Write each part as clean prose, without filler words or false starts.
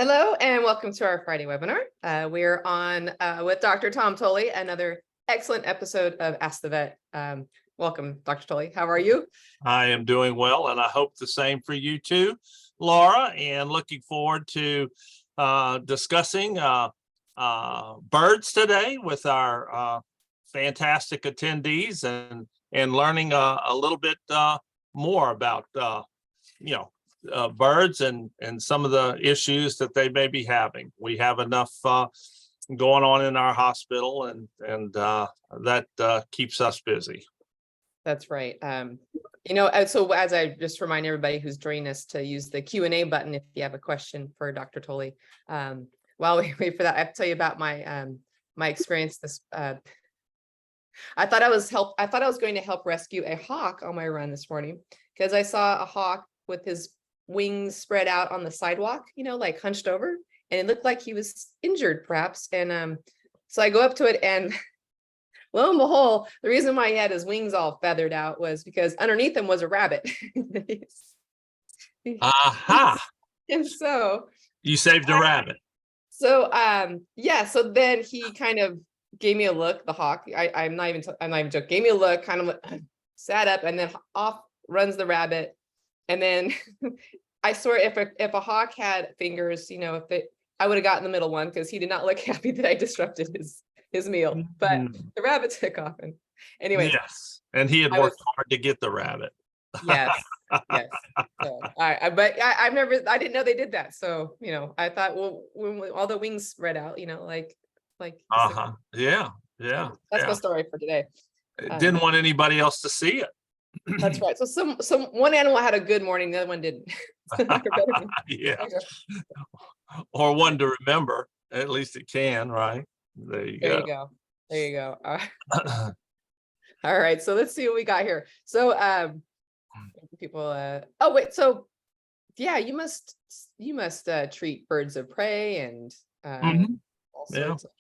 Hello and welcome to our Friday webinar. We're on with Dr. Tom Tully, another excellent episode of Ask the Vet. Welcome, Dr. Tully. How are you? I am doing well, and I hope the same for you too, Laura, and looking forward to discussing birds today with our fantastic attendees and learning a little bit more about birds and some of the issues that they may be having. We have enough going on in our hospital, and that keeps us busy. That's right. So as I just remind everybody who's joining us to use the Q&A button if you have a question for Dr. Tully. While we wait for that, I have to tell you about my my experience. I thought I was going to help rescue a hawk on my run this morning because I saw a hawk with his wings spread out on the sidewalk, like hunched over, and it looked like he was injured perhaps. And so I go up to it, and lo and behold, the reason why he had his wings all feathered out was because underneath him was a rabbit. Aha! And so You saved a rabbit. So so then he kind of gave me a look, the hawk. I'm not even joking, gave me a look, kind of sat up, and then off runs the rabbit. And then I swear if a hawk had fingers, I would have gotten the middle one, because he did not look happy that I disrupted his meal. But the rabbit took off. And anyway. Yes. And he had worked hard to get the rabbit. Yes. Yes. So, I didn't know they did that. So, I thought, well, when all the wings spread out, Yeah. That's my story for today. Didn't want anybody else to see it. That's right. So one animal had a good morning, the other one didn't. Yeah. Or one to remember. At least it can, right? There you go. There you go. All right. So let's see what we got here. So people so yeah, you must treat birds of prey and all sorts of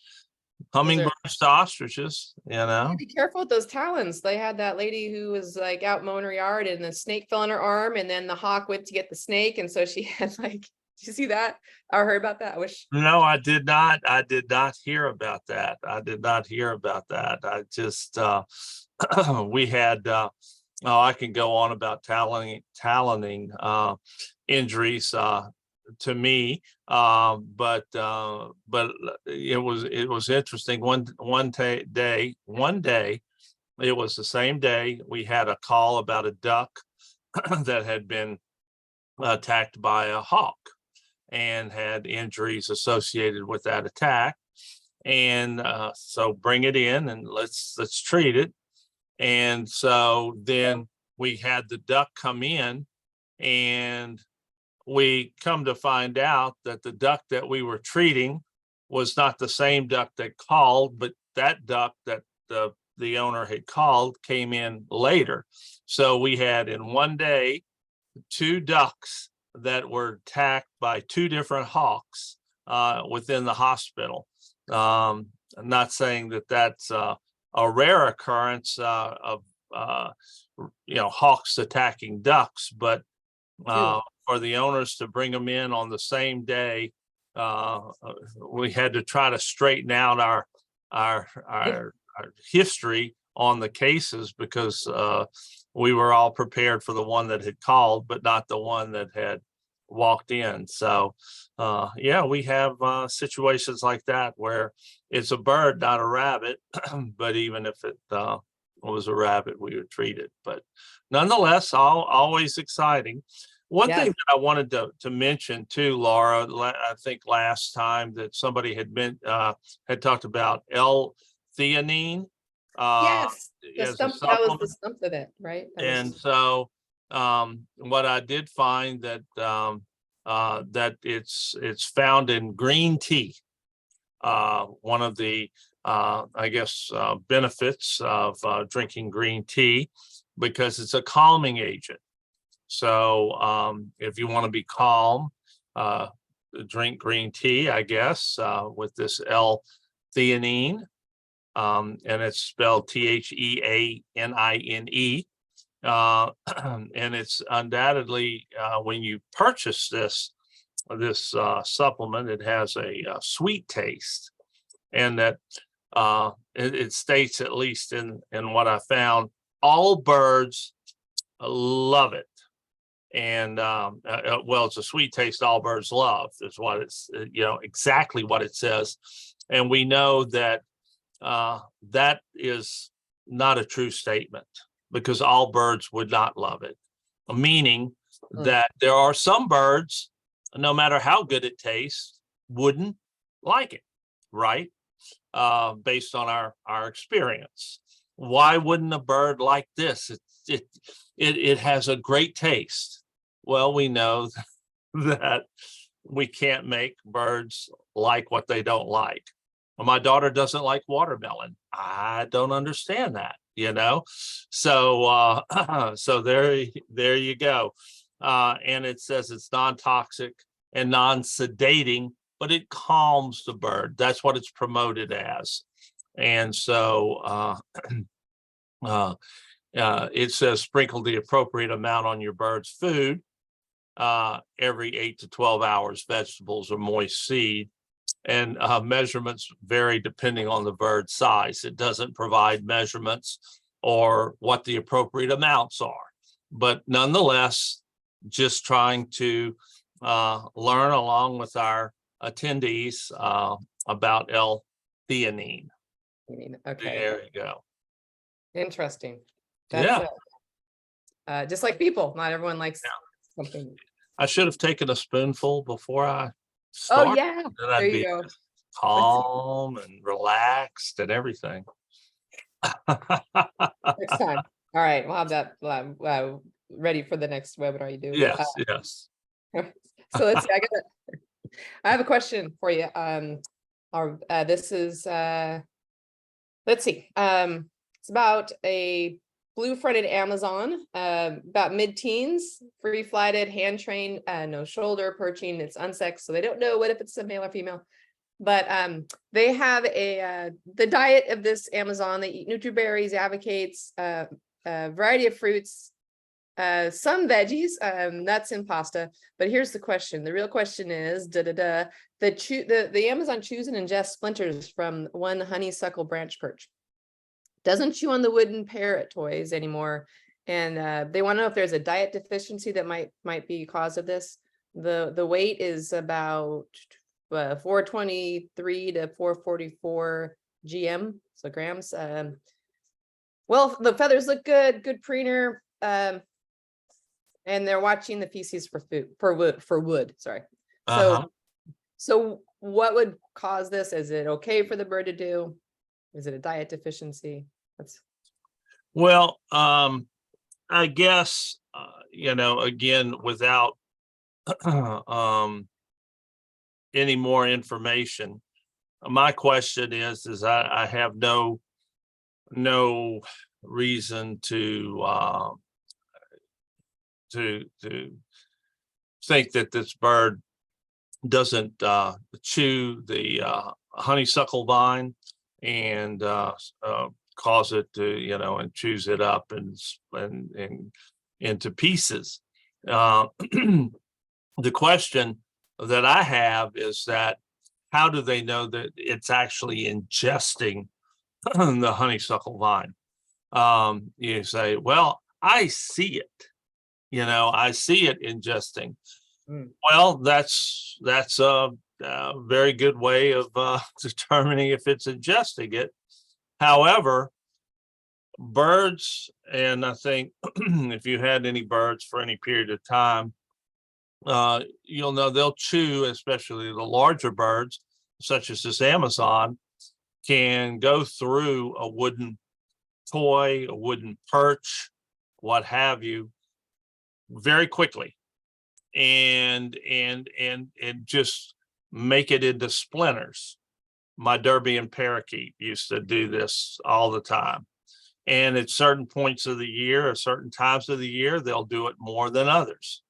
hummingbirds to ostriches, Be careful with those talons. They had that lady who was like out mowing her yard, and the snake fell in her arm, and then the hawk went to get the snake, and so she had did you see that or heard about that? No, I did not hear about that. I just we had I can go on about taloning injuries to me, but it was interesting. One day, it was the same day we had a call about a duck that had been attacked by a hawk and had injuries associated with that attack. And so bring it in and let's treat it. And so then we had the duck come in, and we come to find out that the duck that we were treating was not the same duck that called, but that duck that the owner had called came in later. So we had in one day 2 ducks that were attacked by 2 different hawks within the hospital. I'm not saying that that's a rare occurrence of hawks attacking ducks, but for the owners to bring them in on the same day, we had to try to straighten out our history on the cases, because we were all prepared for the one that had called, but not the one that had walked in. So we have situations like that where it's a bird, not a rabbit. But even if it was a rabbit, we would treat it. But nonetheless, always exciting. One thing that I wanted to mention too, Laura, I think last time that somebody had talked about L-theanine. Yes, that was the stump of it, right? So what I did find that it's found in green tea. One of the benefits of drinking green tea, because it's a calming agent. So if you want to be calm, drink green tea, I guess, with this L-theanine, and it's spelled Theanine. And it's undoubtedly, when you purchase this supplement. It has a sweet taste, and that it states, at least in what I found, all birds love it. And well, it's a sweet taste all birds love is what it's, exactly what it says. And we know that that is not a true statement, because all birds would not love it, meaning that there are some birds, no matter how good it tastes, wouldn't like it, right? Based on our experience. Why wouldn't a bird like this? It has a great taste. Well, we know that we can't make birds like what they don't like. Well, my daughter doesn't like watermelon. I don't understand that, So so there you go. And it says it's non-toxic and non-sedating, but it calms the bird. That's what it's promoted as. And so it says sprinkle the appropriate amount on your bird's food every 8 to 12 hours, vegetables or moist seed. And measurements vary depending on the bird size. It doesn't provide measurements or what the appropriate amounts are. But nonetheless, just trying to learn along with our attendees about L-theanine. Okay. There you go. Interesting. Yeah. Just like people, not everyone likes something. I should have taken a spoonful before I started. Oh yeah, Then there I'd you be go. calm and relaxed and everything. Next time. All right, we'll have that ready for the next webinar you do. Yes, yes. So let's see. I have a question for you. This is let's see. It's about a blue-fronted Amazon, about mid-teens, free-flighted, hand-trained, no shoulder perching. It's unsexed, so they don't know if it's a male or female. But they have the diet of this Amazon. They eat nutriberries, avocates, a variety of fruits, some veggies, nuts and pasta. But here's the question. The real question is, the Amazon chews and ingests splinters from one honeysuckle branch perch. Doesn't chew on the wooden parrot toys anymore. And they want to know if there's a diet deficiency that might be cause of this. The weight is about 423 to 444 GM, so grams. Well, the feathers look good preener. And they're watching the feces for wood. Sorry. So what would cause this? Is it okay for the bird to do? Is it a diet deficiency? Well, I guess, again, without any more information, my question is I have no reason to think that this bird doesn't chew the honeysuckle vine and cause it to, and chews it up and into pieces. The question that I have is that how do they know that it's actually ingesting the honeysuckle vine? You say, well, I see it. I see it ingesting. Well, that's a very good way of determining if it's ingesting it. However, birds, and I think if you had any birds for any period of time, you'll know they'll chew, especially the larger birds, such as this Amazon, can go through a wooden toy, a wooden perch, what have you, very quickly, and just make it into splinters. My Derby and parakeet used to do this all the time. And at certain points of the year or certain times of the year, they'll do it more than others.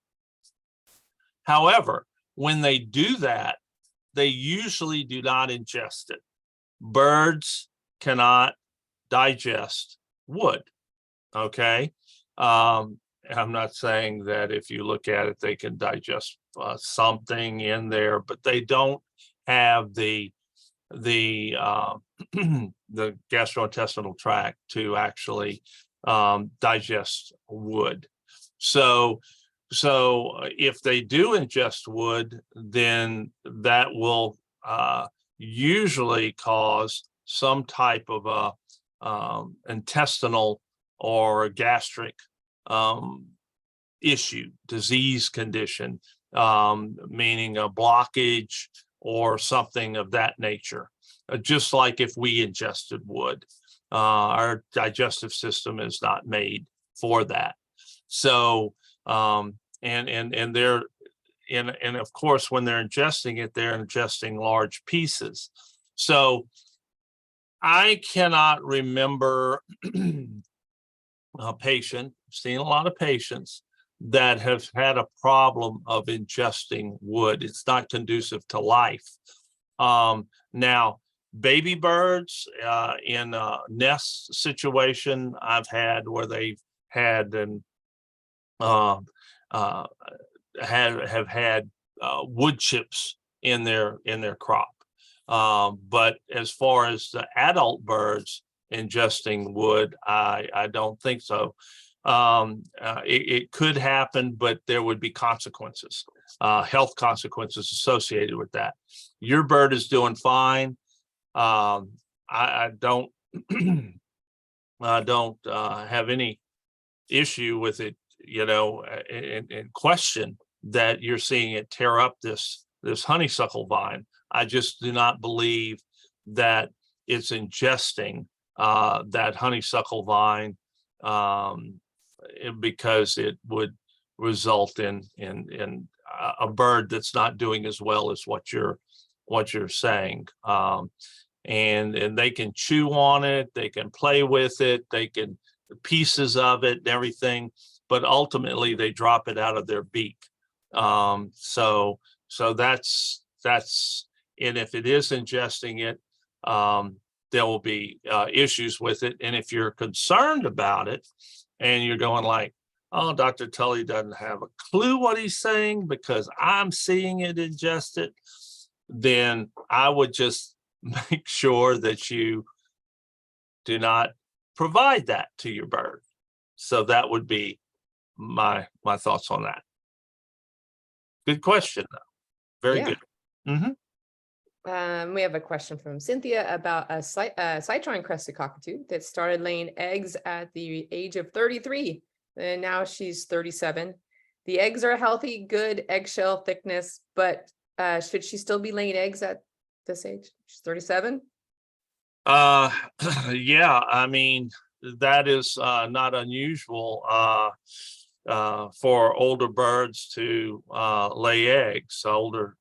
However, when they do that, they usually do not ingest it. Birds cannot digest wood, okay? I'm not saying that if you look at it, they can digest something in there, but they don't have the the gastrointestinal tract to actually digest wood. So if they do ingest wood, then that will usually cause some type of a intestinal or gastric issue, disease condition, meaning a blockage or something of that nature. Just like if we ingested wood, our digestive system is not made for that. So, and they're, and of course, when they're ingesting it, they're ingesting large pieces. So I cannot remember a patient, seen a lot of patients that have had a problem of ingesting wood. It's not conducive to life. Now, baby birds in a nest situation, I've had where they've had and have had wood chips in their crop. But as far as the adult birds ingesting wood, I don't think so. It could happen, but there would be consequences, health consequences associated with that. Your bird is doing fine. I don't I don't have any issue with it, you know, in question that you're seeing it tear up this honeysuckle vine. I just do not believe that it's ingesting that honeysuckle vine because it would result in a bird that's not doing as well as what you're saying. And they can chew on it, they can play with it, they can pieces of it and everything, but ultimately they drop it out of their beak. So that's and if it is ingesting it, there will be issues with it. And if you're concerned about it and you're going like, oh, Dr. Tully doesn't have a clue what he's saying because I'm seeing it ingest it, then I would just make sure that you do not provide that to your bird. So that would be my thoughts on that. Good question, though. Very good. We have a question from Cynthia about a citron crested cockatoo that started laying eggs at the age of 33, and now she's 37. The eggs are healthy, good eggshell thickness, but should she still be laying eggs at this age? She's 37. Yeah, I mean, that is not unusual for older birds to lay eggs, older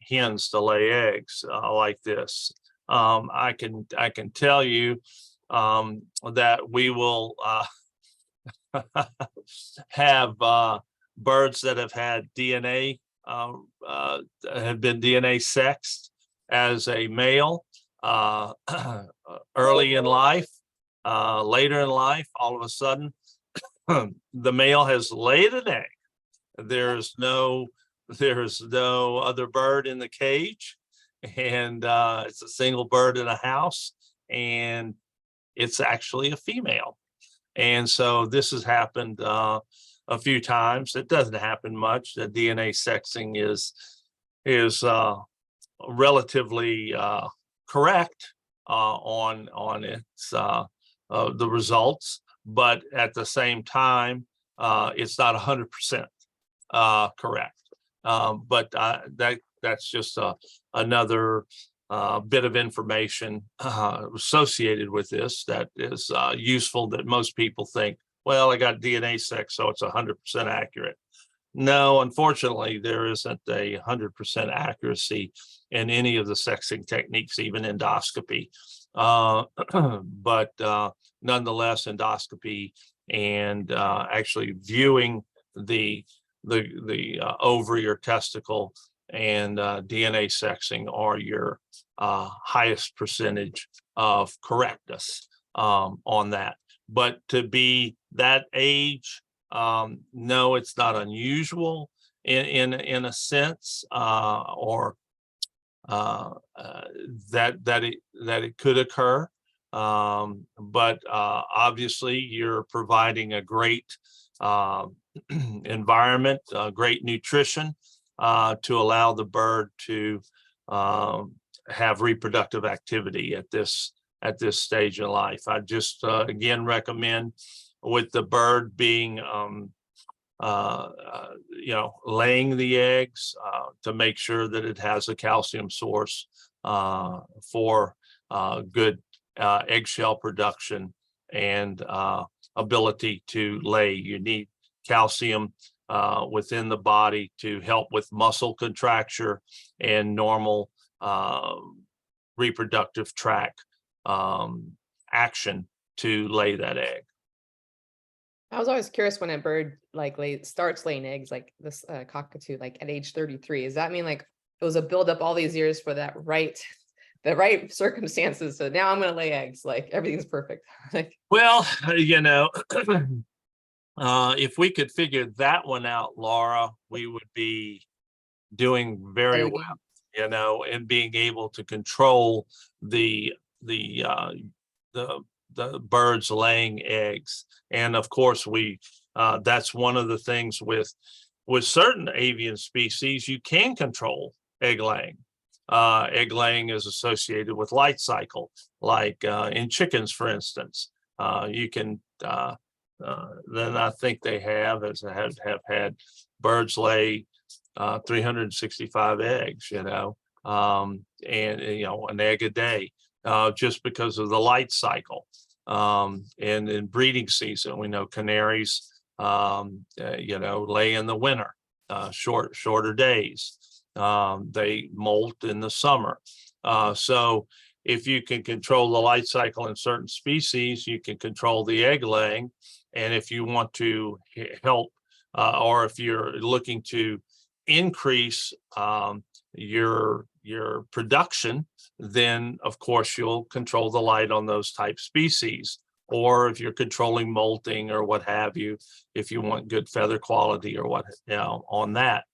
hens to lay eggs like this. I can tell you that we will have birds that have had DNA have been DNA sexed as a male early in life. Later in life, all of a sudden, the male has laid an egg. There's no other bird in the cage, and it's a single bird in a house, and it's actually a female. And so this has happened a few times. It doesn't happen much. The DNA sexing is relatively correct on its the results, but at the same time, it's not 100% correct. But that's just another bit of information associated with this that is useful, that most people think, well, I got DNA sex, so it's 100% accurate. No, unfortunately, there isn't a 100% accuracy in any of the sexing techniques, even endoscopy. But nonetheless, endoscopy and actually viewing the ovary or testicle and DNA sexing are your highest percentage of correctness on that. But to be that age No, it's not unusual in a sense, or that it could occur. But obviously, you're providing a great environment, great nutrition to allow the bird to have reproductive activity at this stage in life. I just again recommend, with the bird being laying the eggs, to make sure that it has a calcium source for good eggshell production and ability to lay. You need calcium within the body to help with muscle contracture and normal reproductive tract action to lay that egg. I was always curious when a bird starts laying eggs, like this cockatoo, like at age 33. Does that mean like it was a buildup all these years for the right circumstances? So now I'm going to lay eggs, like everything's perfect. Well, if we could figure that one out, Laura, we would be doing very well, and being able to control the birds laying eggs. And of course, that's one of the things with certain avian species, you can control egg laying. Egg laying is associated with light cycle, like in chickens, for instance. You can then I think they have had birds lay 365 eggs, and an egg a day, just because of the light cycle. And in breeding season, we know canaries, lay in the winter, shorter days. They molt in the summer. So if you can control the light cycle in certain species, you can control the egg laying. And if you want to help, or if you're looking to increase your production, then of course you'll control the light on those type species. Or if you're controlling molting or what have you, if you want good feather quality or on that.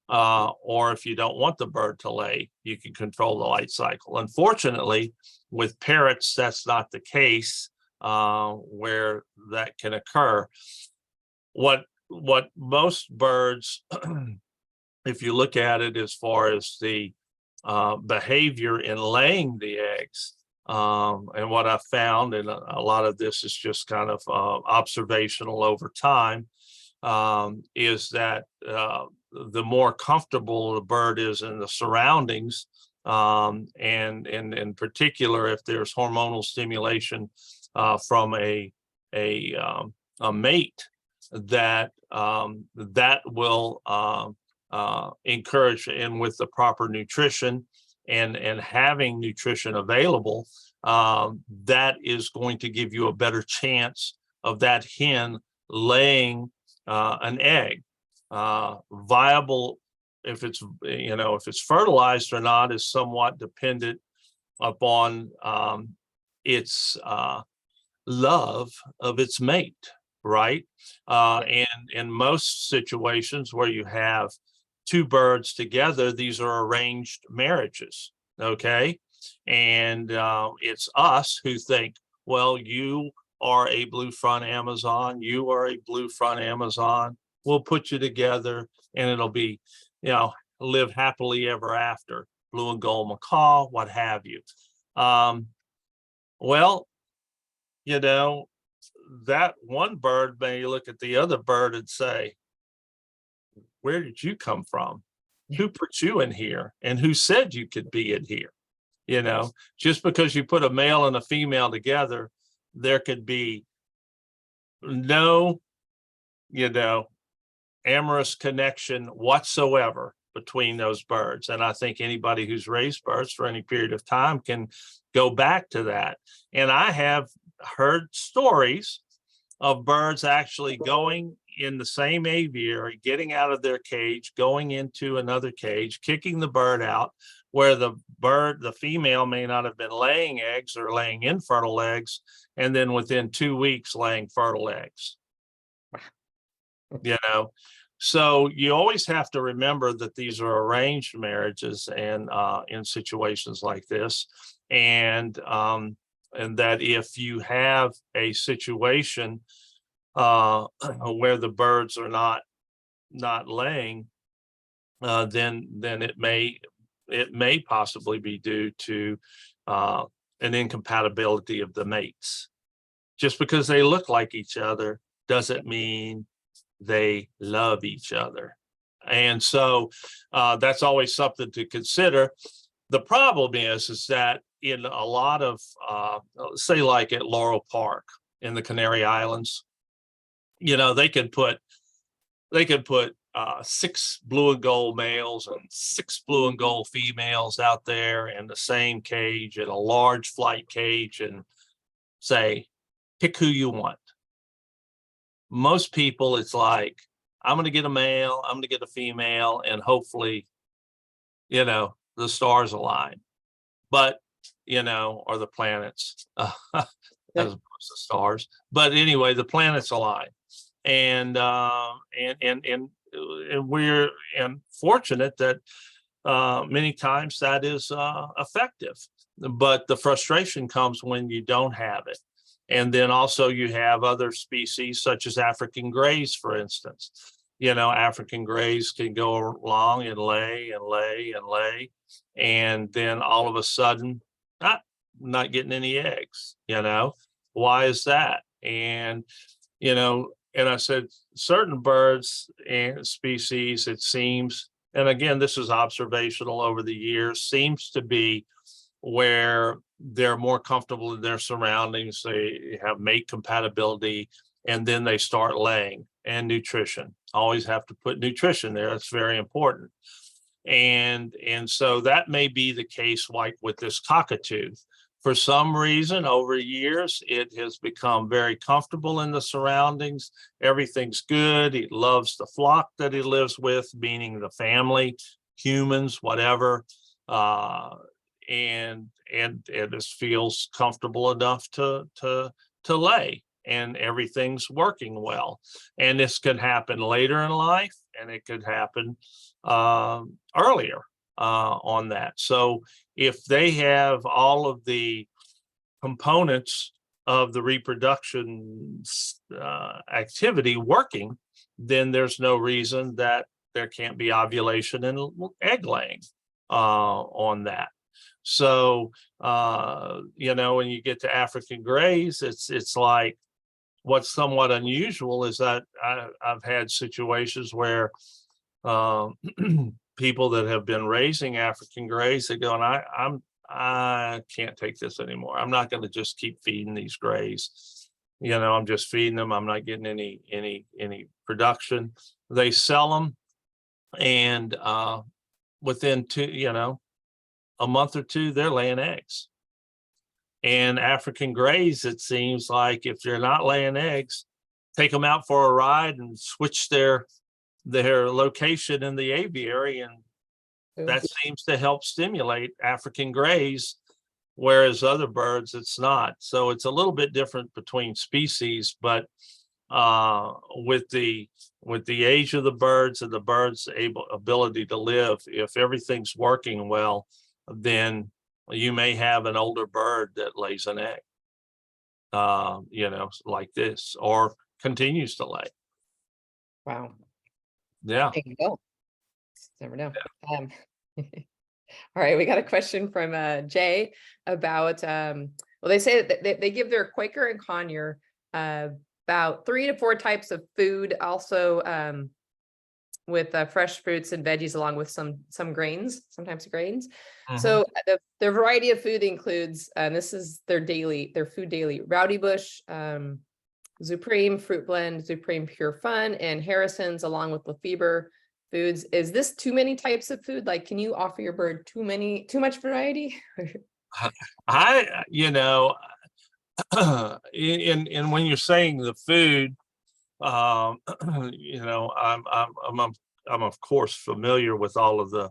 Or if you don't want the bird to lay, you can control the light cycle. Unfortunately, with parrots, that's not the case, where that can occur. What most birds, if you look at it as far as the behavior in laying the eggs, and what I've found, and a lot of this is just kind of observational over time, is that the more comfortable the bird is in the surroundings, and in particular, if there's hormonal stimulation from a mate, that will encourage, and with the proper nutrition and having nutrition available, that is going to give you a better chance of that hen laying an egg. Viable, if it's fertilized or not, is somewhat dependent upon its love of its mate, right? And in most situations where you have two birds together, these are arranged marriages, okay? And it's us who think, well, you are a blue front Amazon, you are a blue front Amazon, we'll put you together and it'll be, live happily ever after, blue and gold macaw, what have you. Well, that one bird may look at the other bird and say, where did you come from? Who put you in here? And who said you could be in here? Just because you put a male and a female together, there could be no, amorous connection whatsoever between those birds. And I think anybody who's raised birds for any period of time can go back to that. And I have heard stories of birds actually going in the same aviary, getting out of their cage, going into another cage, kicking the bird out, where the female may not have been laying eggs or laying infertile eggs, and then within 2 weeks laying fertile eggs. you know. So you always have to remember that these are arranged marriages and in situations like this. And that if you have a situation where the birds are not laying, then it may possibly be due to an incompatibility of the mates. Just because they look like each other doesn't mean they love each other. And so that's always something to consider. The problem is that in a lot of, say like at Laurel Park in the Canary Islands, they can put 6 blue and gold males and 6 blue and gold females out there in the same cage, in a large flight cage, and say, pick who you want. Most people, it's like, I'm going to get a male, I'm going to get a female, and hopefully, the stars align. But, or the planets, as opposed to stars. But anyway, the planets align. And we're fortunate that many times that is effective. But the frustration comes when you don't have it. And then also you have other species such as African grays, for instance. African grays can go along and lay and lay and lay. And then all of a sudden, not getting any eggs, Why is that? And I said, certain birds and species, it seems, and again, this is observational over the years, seems to be where they're more comfortable in their surroundings. They have mate compatibility, and then they start laying. And nutrition. Always have to put nutrition there. That's very important. And so that may be the case like with this cockatoo. For some reason, over years, it has become very comfortable in the surroundings. Everything's good. He loves the flock that he lives with, meaning the family, humans, whatever. And it just feels comfortable enough to lay, and everything's working well. And this could happen later in life, and it could happen earlier on that. So if they have all of the components of the reproduction activity working, then there's no reason that there can't be ovulation and egg laying on that. So, when you get to African grays, it's like, what's somewhat unusual is that I've had situations where people that have been raising African grays, they go, and I can't take this anymore. I'm not going to just keep feeding these grays. I'm just feeding them. I'm not getting any production. They sell them, and within a month or two, they're laying eggs. And African grays, it seems like if they're not laying eggs, take them out for a ride and switch their location in the aviary, and that seems to help stimulate African grays, whereas other birds, it's not. So it's a little bit different between species, but with the age of the birds and the birds' ability to live, if everything's working well, then you may have an older bird that lays an egg, like this, or continues to lay. Wow. Yeah. There you go. Never know. Yeah. All right, we got a question from Jay about, well, they say that they give their Quaker and Conure about 3 to 4 types of food, also with fresh fruits and veggies, along with some grains, sometimes grains. Mm-hmm. So the variety of food includes, and this is their food daily: Rowdy Bush, Supreme Fruit Blend, Supreme Pure Fun, and Harrison's, along with Lafeber foods. Is this too many types of food? Like, can you offer your bird too much variety? And when you're saying the food, I'm of course familiar with all of the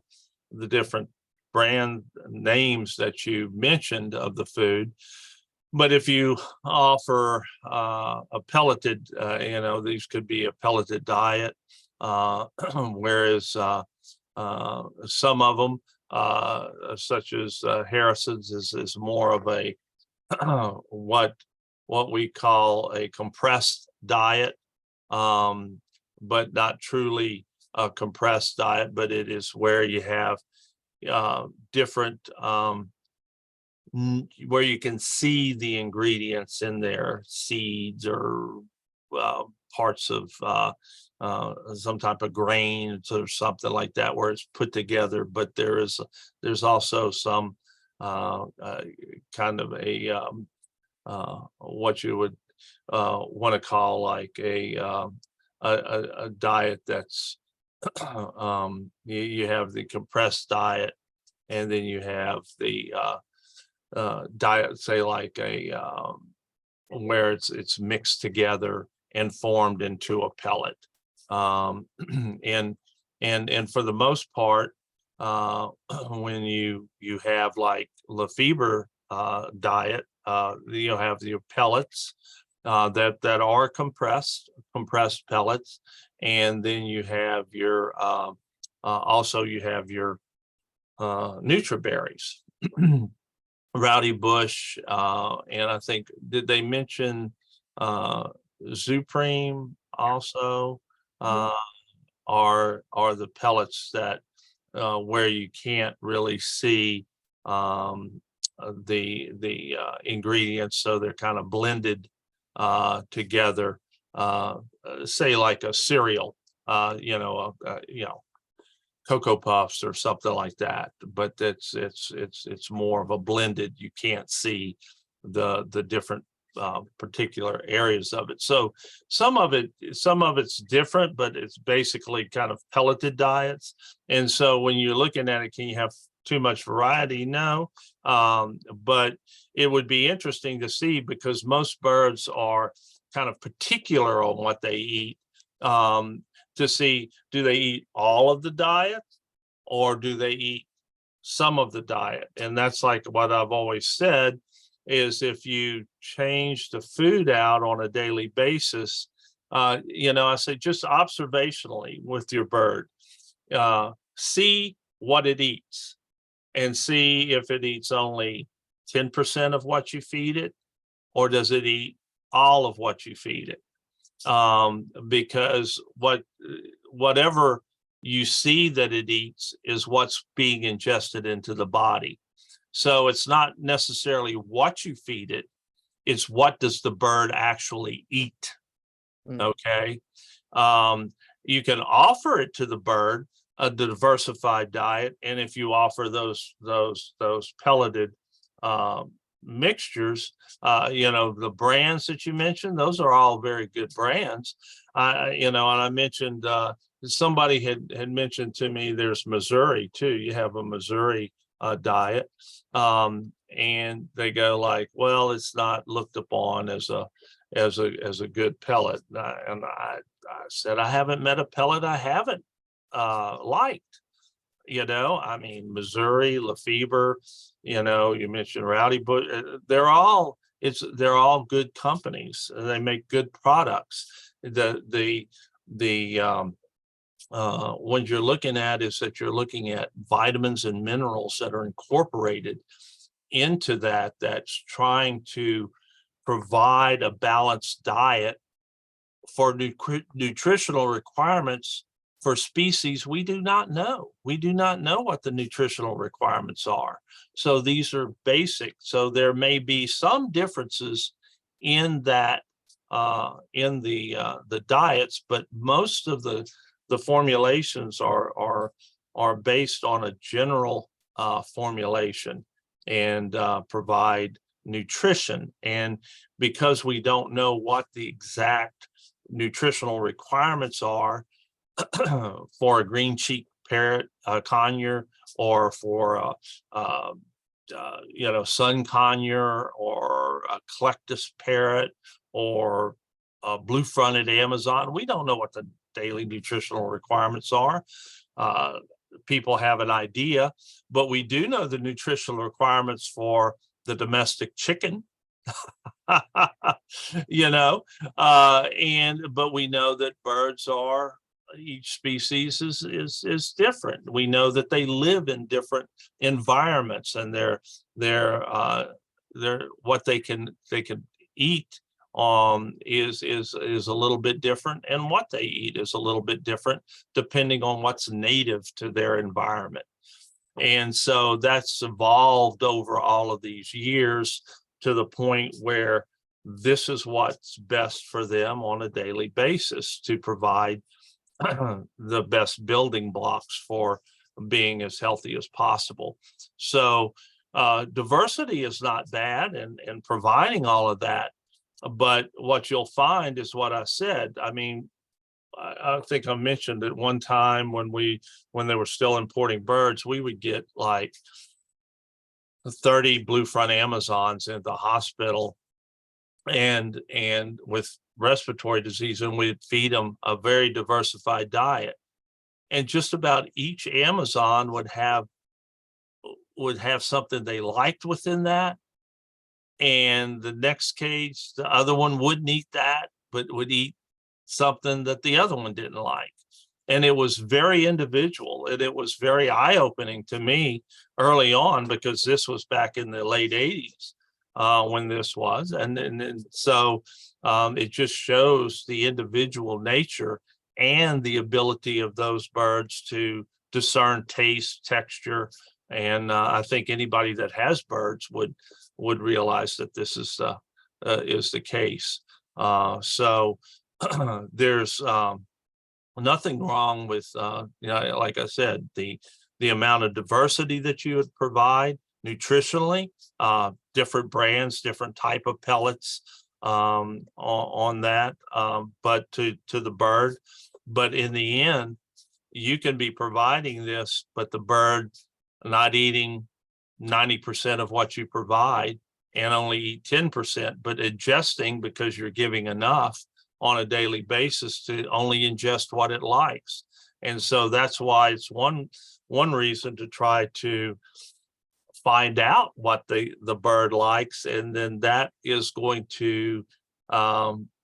different brand names that you mentioned of the food. But if you offer a pelleted, these could be a pelleted diet, whereas some of them, such as Harrison's, is more of a what we call a compressed diet, but not truly a compressed diet, but it is where you have different where you can see the ingredients in there, seeds or parts of some type of grains or something like that, where it's put together. But there's also some kind of a what you would want to call like a diet that's you have the compressed diet, and then you have the diet, say like a where it's mixed together and formed into a pellet. And for the most part, when you have like Lafeber diet, you'll have your pellets that are compressed pellets, and then you have your also you have your nutriberries. Rowdy Bush, and I think, did they mention Zupreme also? Are the pellets that where you can't really see the ingredients, so they're kind of blended together, say like a cereal, Cocoa Puffs or something like that, but it's more of a blended. You can't see the different particular areas of it. So some of it's different, but it's basically kind of pelleted diets. And so when you're looking at it, can you have too much variety? No, but it would be interesting to see, because most birds are kind of particular on what they eat, to see, do they eat all of the diet or do they eat some of the diet? And that's like what I've always said, is if you change the food out on a daily basis, I say just observationally with your bird, see what it eats and see if it eats only 10% of what you feed it, or does it eat all of what you feed it? Because whatever you see that it eats is what's being ingested into the body. So it's not necessarily what you feed it, it's what does the bird actually eat. Okay. You can offer it to the bird a diversified diet, and if you offer those pelleted mixtures, the brands that you mentioned, those are all very good brands. And I mentioned somebody had mentioned to me, there's Missouri too. You have a Missouri diet, and they go like, well, it's not looked upon as a good pellet. And I said, I haven't met a pellet I haven't liked. I mean, Missouri, Lafeber, you mentioned Rowdy Bush, they're all good companies. They make good products. The what you're looking at is that you're looking at vitamins and minerals that are incorporated into that's trying to provide a balanced diet for nutritional requirements for species we do not know. We do not know what the nutritional requirements are. So these are basic. So there may be some differences in that, in the diets, but most of the formulations are based on a general formulation and provide nutrition. And because we don't know what the exact nutritional requirements are for a green cheek parrot, conure, or for sun conure, or a Clectus parrot, or a blue-fronted Amazon, we don't know what the daily nutritional requirements are. People have an idea, but we do know the nutritional requirements for the domestic chicken you know, but we know that birds are, each species is different. We know that they live in different environments, and they're what they can eat is a little bit different, and what they eat is a little bit different depending on what's native to their environment. And so that's evolved over all of these years to the point where this is what's best for them on a daily basis to provide the best building blocks for being as healthy as possible. So diversity is not bad, and providing all of that. But what you'll find is what I said. I mean, I think I mentioned at one time when they were still importing birds, we would get like 30 blue front Amazons in the hospital, and with respiratory disease, and we'd feed them a very diversified diet. And just about each Amazon would have something they liked within that. And the next cage, the other one wouldn't eat that, but would eat something that the other one didn't like. And it was very individual, and it was very eye-opening to me early on, because this was back in the late 80s when this was. And so it just shows the individual nature and the ability of those birds to discern taste, texture. And I think anybody that has birds would realize that this is the case. So there's nothing wrong with, like I said, the amount of diversity that you would provide nutritionally, different brands, different type of pellets on that, but to the bird. But in the end, you can be providing this, but the bird not eating 90% of what you provide and only eat 10%, but ingesting, because you're giving enough on a daily basis, to only ingest what it likes. And so that's why it's one reason to try to find out what the bird likes, and then that is going to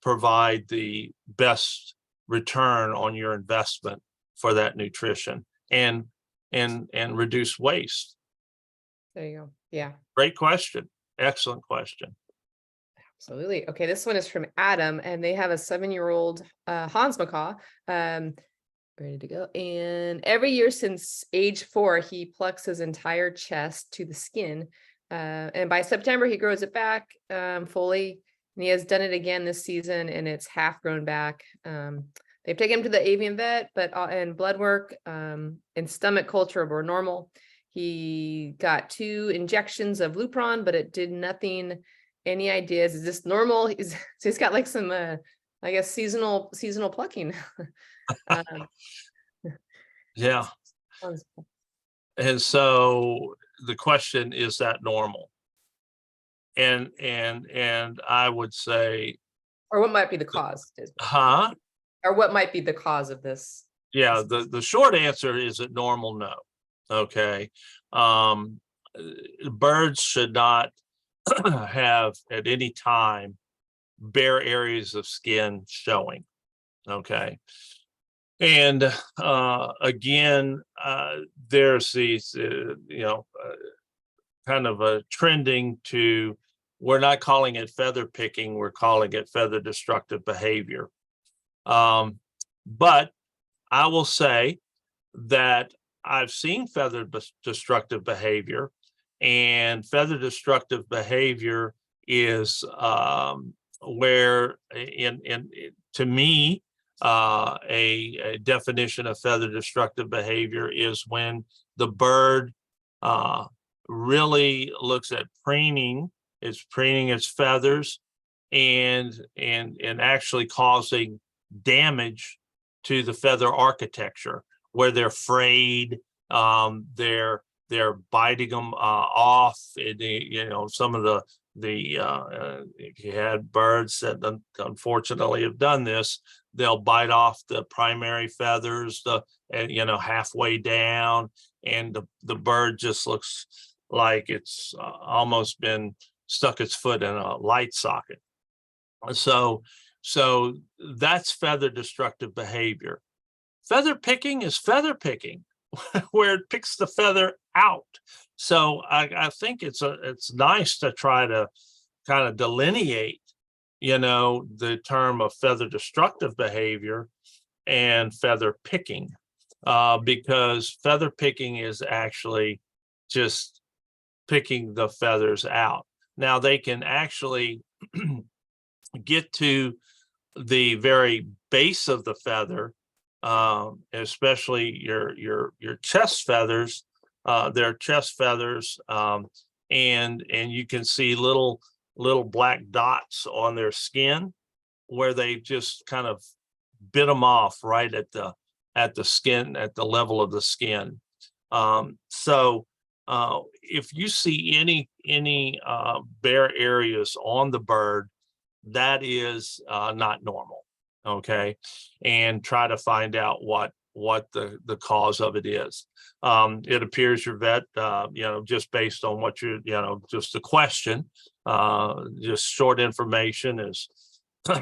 provide the best return on your investment for that nutrition, and reduce waste. There you go. Yeah. Great question. Excellent question. Absolutely. Okay, this one is from Adam, and they have a 7-year-old Hans macaw, ready to go. And every year since age 4, he plucks his entire chest to the skin, and by September he grows it back fully. And he has done it again this season, and it's half grown back. They've taken him to the avian vet, but and blood work and stomach culture were normal. He got 2 injections of Lupron, but it did nothing. Any ideas? Is this normal? He's got like some, I guess, seasonal plucking. Yeah. And so the question, is that normal? And I would say, or what might be the cause? Or what might be the cause of this? Yeah, the short answer is it normal? No. Okay. Birds should not have at any time bare areas of skin showing. Okay. And again, there's these, kind of a trending to, we're not calling it feather picking, we're calling it feather destructive behavior. But I will say that I've seen feather destructive behavior, and feather destructive behavior is where, to me, a definition of feather destructive behavior is when the bird really looks at preening its feathers and actually causing damage to the feather architecture, where they're frayed, they're biting them off. Some of if you had birds that unfortunately have done this, they'll bite off the primary feathers, halfway down, and the bird just looks like it's almost been stuck its foot in a light socket. So that's feather destructive behavior. Feather picking is feather picking, where it picks the feather out. So I think it's nice to try to kind of delineate, the term of feather destructive behavior and feather picking, because feather picking is actually just picking the feathers out. Now they can actually get to the very base of the feather, especially your chest feathers. Their chest feathers, and you can see little black dots on their skin where they just kind of bit them off right at the skin, at the level of the skin. So if you see any bare areas on the bird, that is not normal. Okay, and try to find out what the cause of it is. It appears your vet, just based on what just the question, just short information, is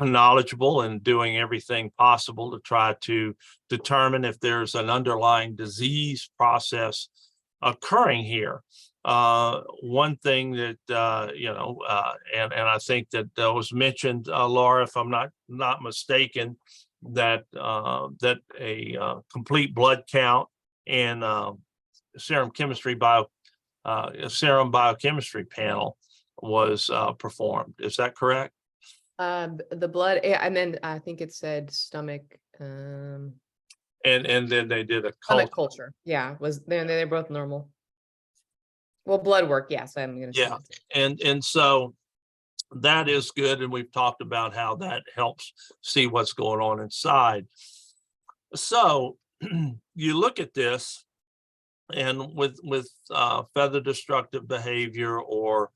knowledgeable and doing everything possible to try to determine if there's an underlying disease process occurring here. One thing that and I think that was mentioned, Laura, if I'm not mistaken, that a complete blood count and serum biochemistry panel was performed. Is that correct? The blood, and then I think it said stomach. And then they did a stomach culture. Yeah, they're both normal. Well, blood work, yes, I'm gonna say. Yeah, and so that is good, and we've talked about how that helps see what's going on inside. So you look at this, and with feather destructive behavior or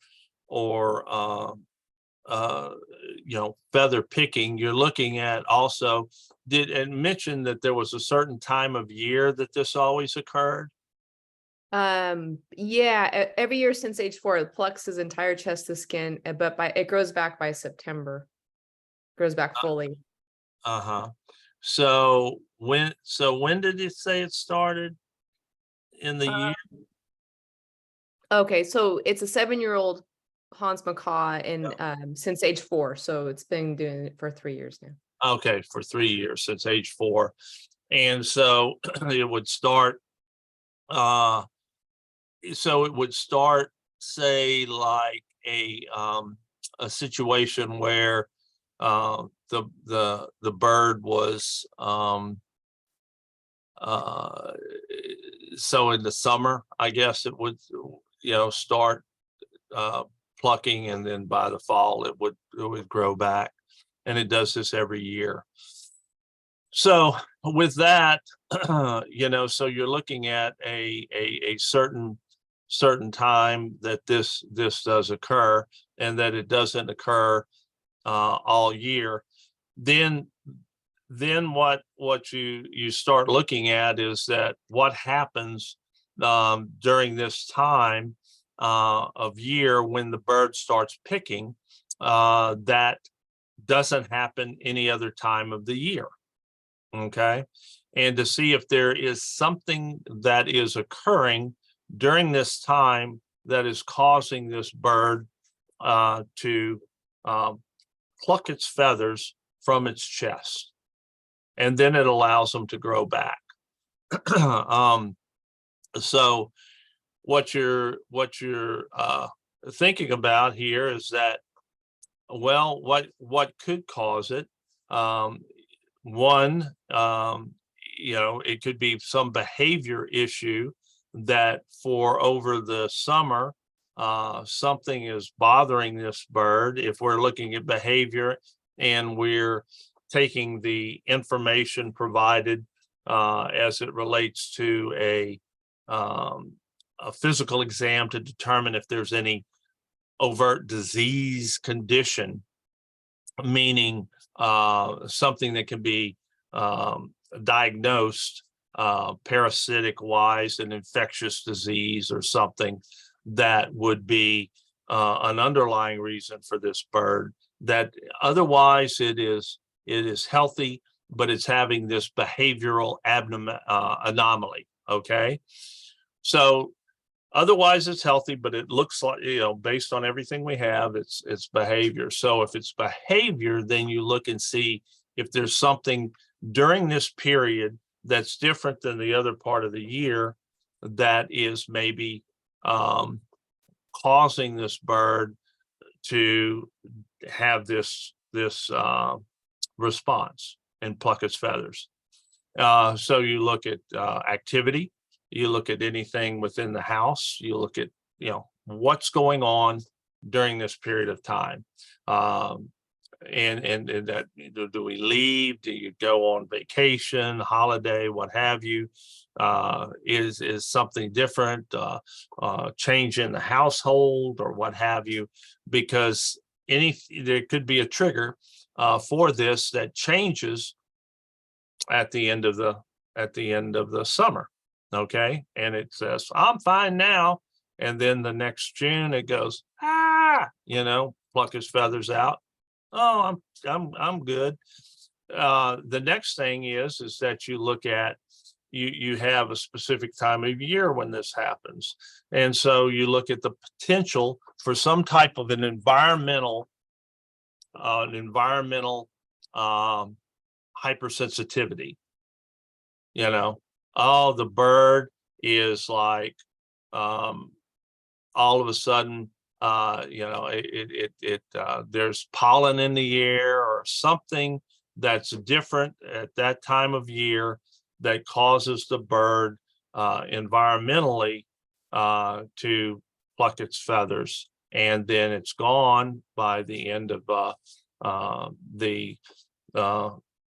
feather picking, you're looking at also, and mention that there was a certain time of year that this always occurred. Yeah, every year since age 4, it plucks his entire chest of skin, but it grows back by September. Grows back fully. So when did it say it started in the year? Okay, so it's a 7-year-old Hans Macaw, and since age 4, so it's been doing it for 3 years now. Okay, for 3 years, since age 4, and so it would start. So it would start, say, like a situation where the bird was so in the summer, I guess it would start plucking, and then by the fall it would grow back, and it does this every year. So with that, so you're looking at a certain time that this does occur, and that it doesn't occur all year. Then what you start looking at is that what happens during this time of year when the bird starts picking, that doesn't happen any other time of the year. Okay, and to see if there is something that is occurring during this time that is causing this bird to pluck its feathers from its chest, and then it allows them to grow back. So what you're thinking about here is that, well, what could cause it? One, it could be some behavior issue that for over the summer, something is bothering this bird. If we're looking at behavior and we're taking the information provided as it relates to a physical exam to determine if there's any overt disease condition, meaning something that can be diagnosed parasitic wise, an infectious disease or something that would be an underlying reason for this bird, that otherwise it is healthy, but it's having this behavioral anomaly. Okay, so otherwise it's healthy, but it looks like, based on everything we have, it's behavior. So if it's behavior, then you look and see if there's something during this period that's different than the other part of the year that is maybe causing this bird to have this response and pluck its feathers. So you look at activity, you look at anything within the house, you look at what's going on during this period of time. And that, do we leave? Do you go on vacation, holiday, what have you? Is something different, change in the household or what have you? Because there could be a trigger for this that changes at the end of the summer. Okay, and it says, I'm fine now, and then the next June it goes, pluck his feathers out. Oh, I'm good. The next thing is that you look at, you have a specific time of year when this happens, and so you look at the potential for some type of an environmental hypersensitivity. The bird is like, all of a sudden, there's pollen in the air or something that's different at that time of year that causes the bird environmentally to pluck its feathers, and then it's gone by the end of the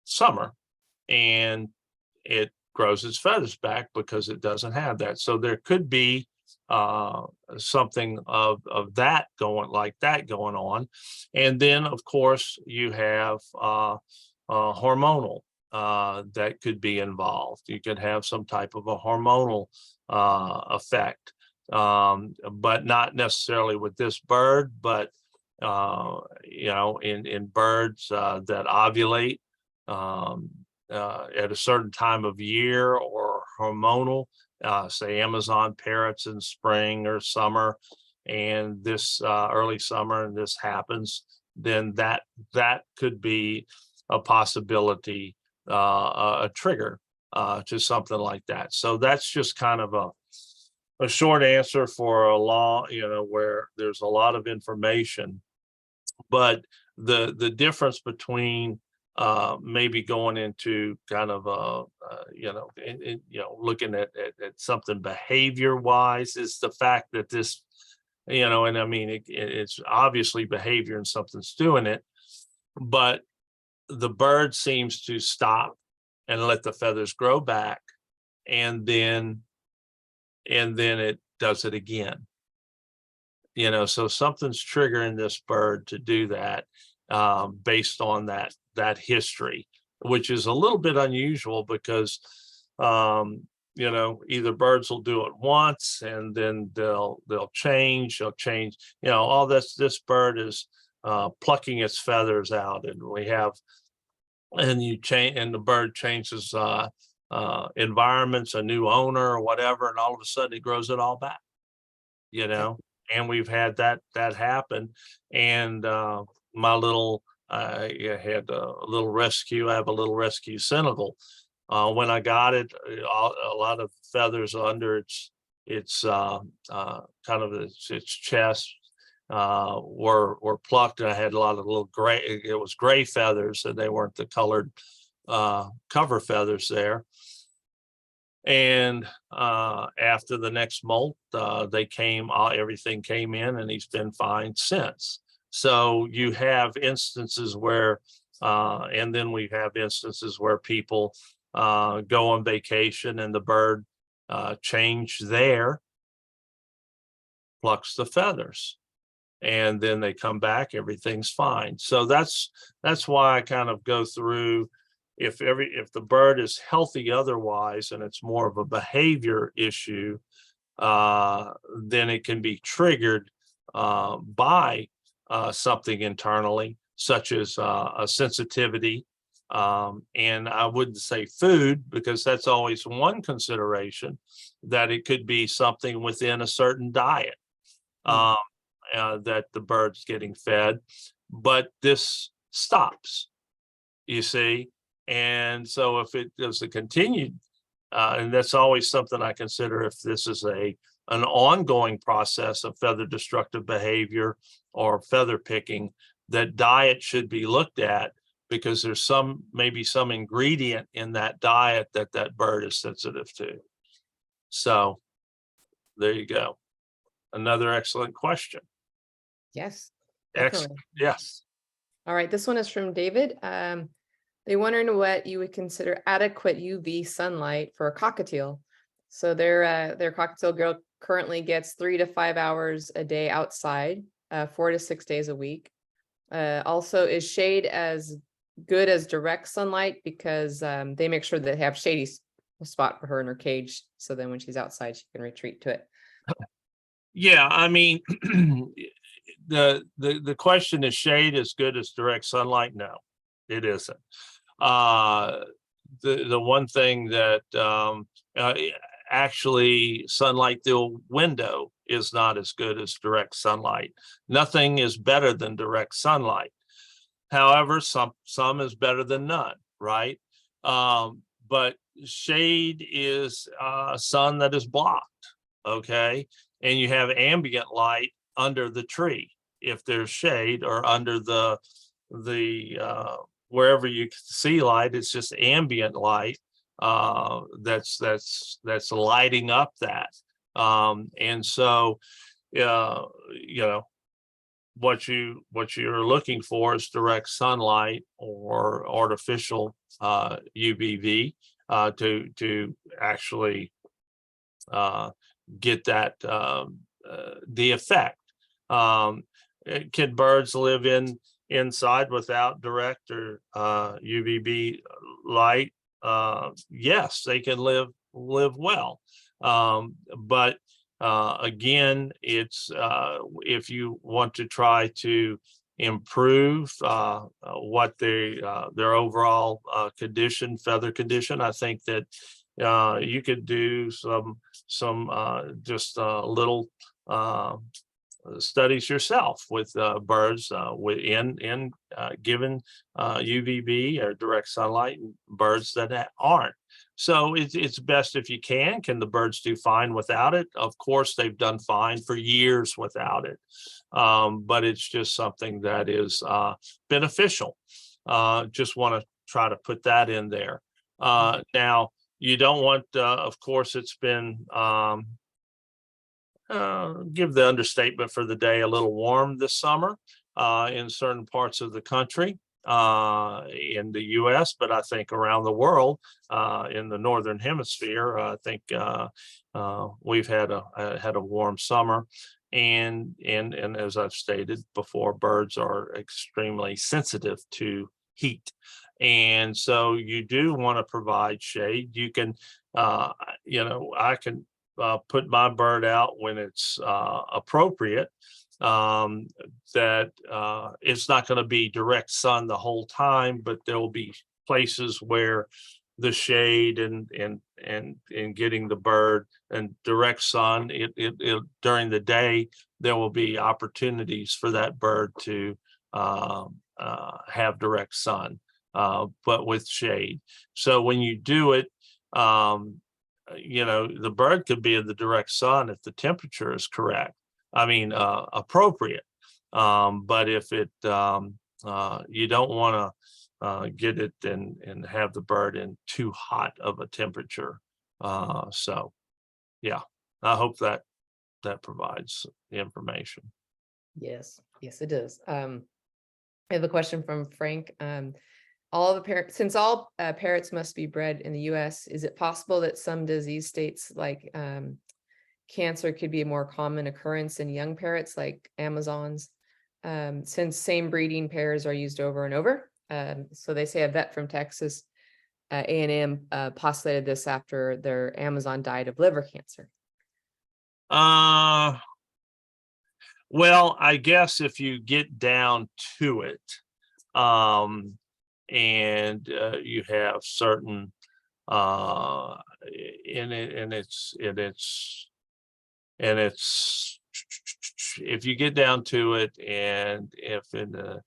summer, and it grows its feathers back because it doesn't have that. So there could be something of that going on. And then of course you have hormonal that could be involved. You could have some type of a hormonal effect, but not necessarily with this bird, but in birds that ovulate at a certain time of year, or hormonal, say Amazon parrots in spring or summer, and this early summer, and this happens, then that could be a possibility, a trigger to something like that. So that's just kind of a short answer for a long, where there's a lot of information. But the difference between maybe going into kind of looking at something behavior wise is the fact that this, and I mean it's obviously behavior and something's doing it, but the bird seems to stop and let the feathers grow back, and then it does it again. So something's triggering this bird to do that, based on that history, which is a little bit unusual because either birds will do it once and then they'll change, all this bird is plucking its feathers out, and you change, and the bird changes environments, a new owner or whatever, and all of a sudden it grows it all back, and we've had that happen. And my little I had a little rescue. I have a little rescue Senegal. When I got it, a lot of feathers under its kind of its chest were plucked, and I had a lot of little gray. It was gray feathers, and they weren't the colored cover feathers there. And after the next molt, everything came in, and he's been fine since. So you have instances where, and then we have instances where people go on vacation and the bird change there, plucks the feathers, and then they come back, everything's fine. So that's why I kind of go through, if the bird is healthy otherwise and it's more of a behavior issue, then it can be triggered by something internally, such as a sensitivity. And I wouldn't say food, because that's always one consideration, that it could be something within a certain diet that the bird's getting fed. But this stops, you see. And so if it is a continued, and that's always something I consider, if this is an ongoing process of feather destructive behavior or feather picking, that diet should be looked at, because there's maybe some ingredient in that diet that bird is sensitive to. So there you go. Another excellent question. Yes. Excellent. Yes. All right. This one is from David. They wondering what you would consider adequate UV sunlight for a cockatiel. So their cockatiel girl currently gets 3 to 5 hours a day outside, 4 to 6 days a week. Also, is shade as good as direct sunlight? Because they make sure they have shady spot for her in her cage, so then when she's outside, she can retreat to it. Yeah, I mean, the question is, shade as good as direct sunlight? No, it isn't. The one thing that actually sunlight through a window is not as good as direct sunlight. Nothing is better than direct sunlight. However, some is better than none, right? But shade is sun that is blocked, okay? And you have ambient light under the tree if there's shade, or under the wherever you see light, it's just ambient light that's lighting up that. And so what you're looking for is direct sunlight or artificial UVB to actually get that the effect. Can birds live inside without direct or UVB light? Yes, they can live well. But again, it's if you want to try to improve what their overall condition, feather condition, I think that you could do some just little studies yourself with birds in given UVB or direct sunlight, and birds that aren't. So it's best if you can. Can the birds do fine without it? Of course, they've done fine for years without it. But it's just something that is beneficial. Just want to try to put that in there. Now, you don't want, of course, it's been give the understatement for the day, a little warm this summer in certain parts of the country, in the US, but I think around the world, in the Northern Hemisphere, I think we've had a warm summer. And as I've stated before, birds are extremely sensitive to heat. And so you do want to provide shade. You can, I can put my bird out when it's appropriate. That it's not going to be direct sun the whole time, but there will be places where the shade and getting the bird and direct sun, it during the day, there will be opportunities for that bird to have direct sun, but with shade. So when you do it, the bird could be in the direct sun if the temperature is correct. I mean, appropriate. But if it, you don't want to get it and have the bird in too hot of a temperature. So, yeah, I hope that provides the information. Yes, it does. I have a question from Frank. All the parrots, since all parrots must be bred in the US, is it possible that some disease states like cancer could be a more common occurrence in young parrots like Amazons, since same breeding pairs are used over and over? So they say a vet from Texas, A&M, postulated this after their Amazon died of liver cancer. Well, I guess if you get down to it, and you have certain it's if you get down to it, and if in a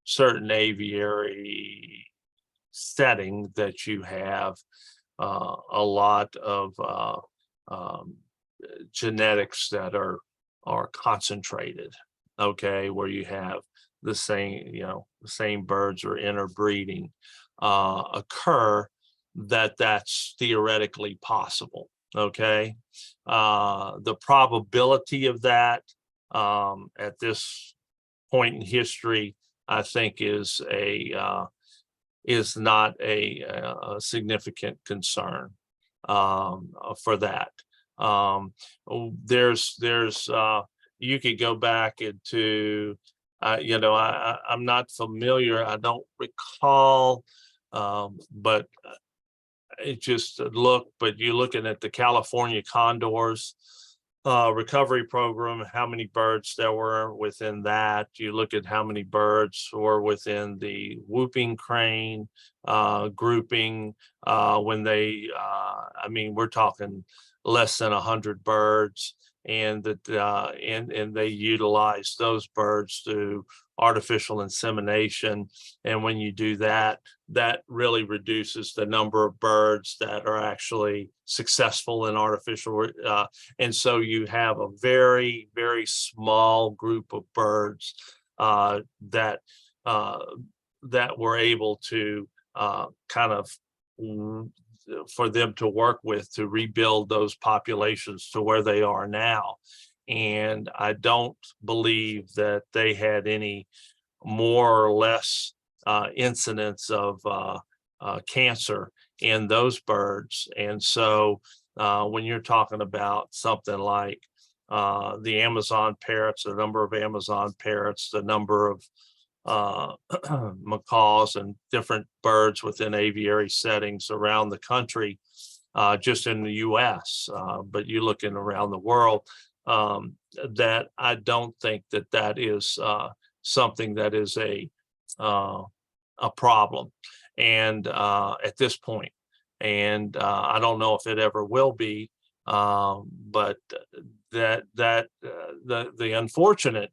certain aviary setting that you have a lot of genetics that are concentrated, okay, where you have the same, the same birds or interbreeding occur, that's theoretically possible. Okay. The probability of that at this point in history, I think is not a significant concern for that. There's you could go back into I'm not familiar, I don't recall, but it just but you're looking at the California condors recovery program, how many birds there were within that. You look at how many birds were within the whooping crane grouping when they, I mean, we're talking less than 100 birds, and that and they utilize those birds to artificial insemination. And when you do that, that really reduces the number of birds that are actually successful in artificial. And so you have a very, very small group of birds that were able to kind of for them to work with to rebuild those populations to where they are now. And I don't believe that they had any more or less incidents of cancer in those birds. And so when you're talking about something like the Amazon parrots, the number of Amazon parrots, the number of macaws and different birds within aviary settings around the country, just in the US, but you looking around the world, that I don't think that is something that is a problem, and at this point, and I don't know if it ever will be, but the unfortunate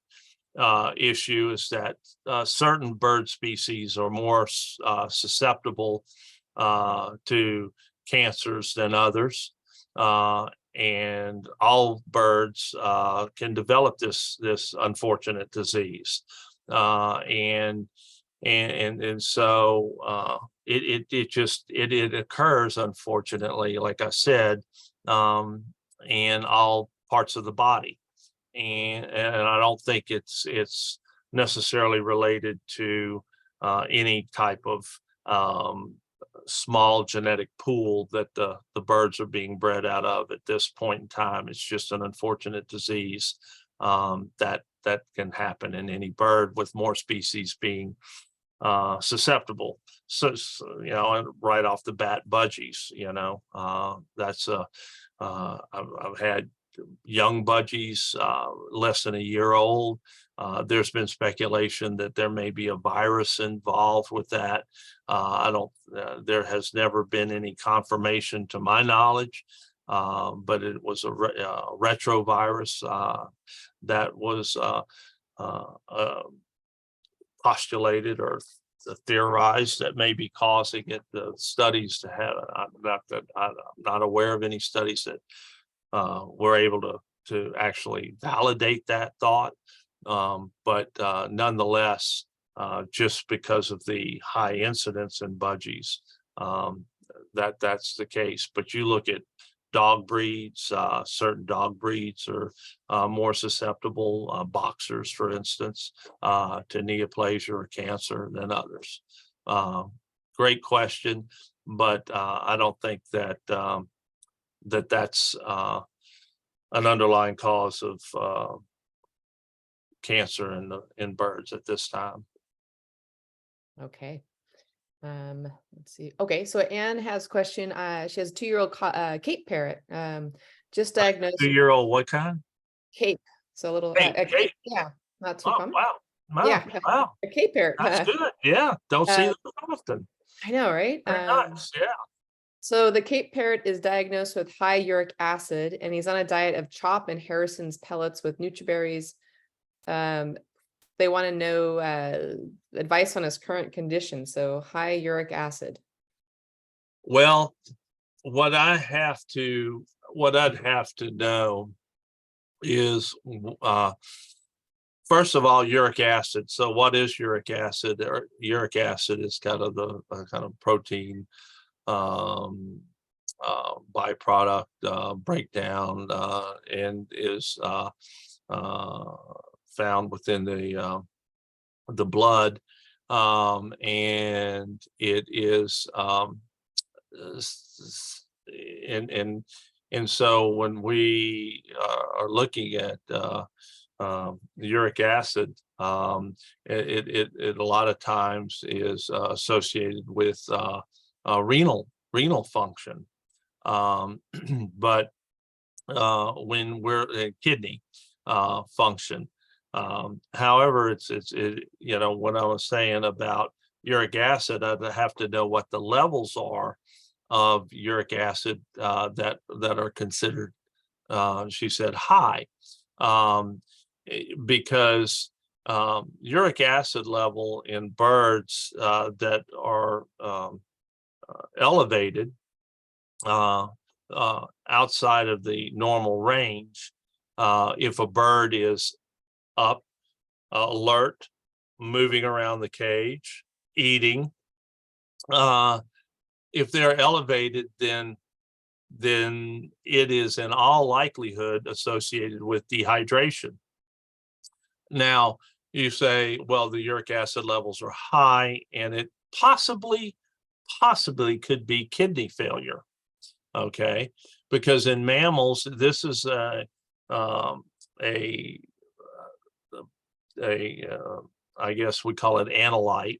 issue is that certain bird species are more susceptible to cancers than others, and all birds can develop this unfortunate disease, and so it occurs, unfortunately, like I said, in all parts of the body. And I don't think it's necessarily related to any type of small genetic pool that the birds are being bred out of at this point in time. It's just an unfortunate disease that can happen in any bird, with more species being susceptible. So right off the bat, budgies, that's I've had young budgies less than a year old. There's been speculation that there may be a virus involved with that. There has never been any confirmation to my knowledge, but it was a retrovirus that was postulated or theorized that may be causing it. The studies to have, I'm not aware of any studies that were able to actually validate that thought. But nonetheless, just because of the high incidence in budgies, that's the case. But you look at dog breeds, certain dog breeds are more susceptible, boxers, for instance, to neoplasia or cancer than others. Great question, but I don't think that that's an underlying cause of cancer in birds at this time. Okay. Let's see. Okay, so Anne has a question. She has a 2-year-old Cape parrot, just diagnosed. 2-year-old what kind? Cape So a little, Hey, hey, yeah, not too oh, common. wow, wow, Yeah, wow, a Cape parrot. that's good. Yeah, don't see Uh, them often. I know, right? Very nice, yeah. So the Cape parrot is diagnosed with high uric acid, and he's on a diet of chop and Harrison's pellets with nutriberries. Um, they want to know advice on his current condition. So high uric acid. Well, what I'd have to know is, first of all, uric acid. So what is uric acid? Uric acid is kind of the kind of protein um, byproduct breakdown, and is found within the blood, and it is and so when we are looking at uric acid, it a lot of times is associated with renal function, but when we're kidney function. However, what I was saying about uric acid, I'd have to know what the levels are of uric acid that are considered, she said, high, because uric acid level in birds that are elevated outside of the normal range, if a bird is up, alert, moving around the cage, eating, if they're elevated, then it is in all likelihood associated with dehydration. Now, you say, well, the uric acid levels are high, and it possibly could be kidney failure. Okay, because in mammals, this is I guess we call it analyte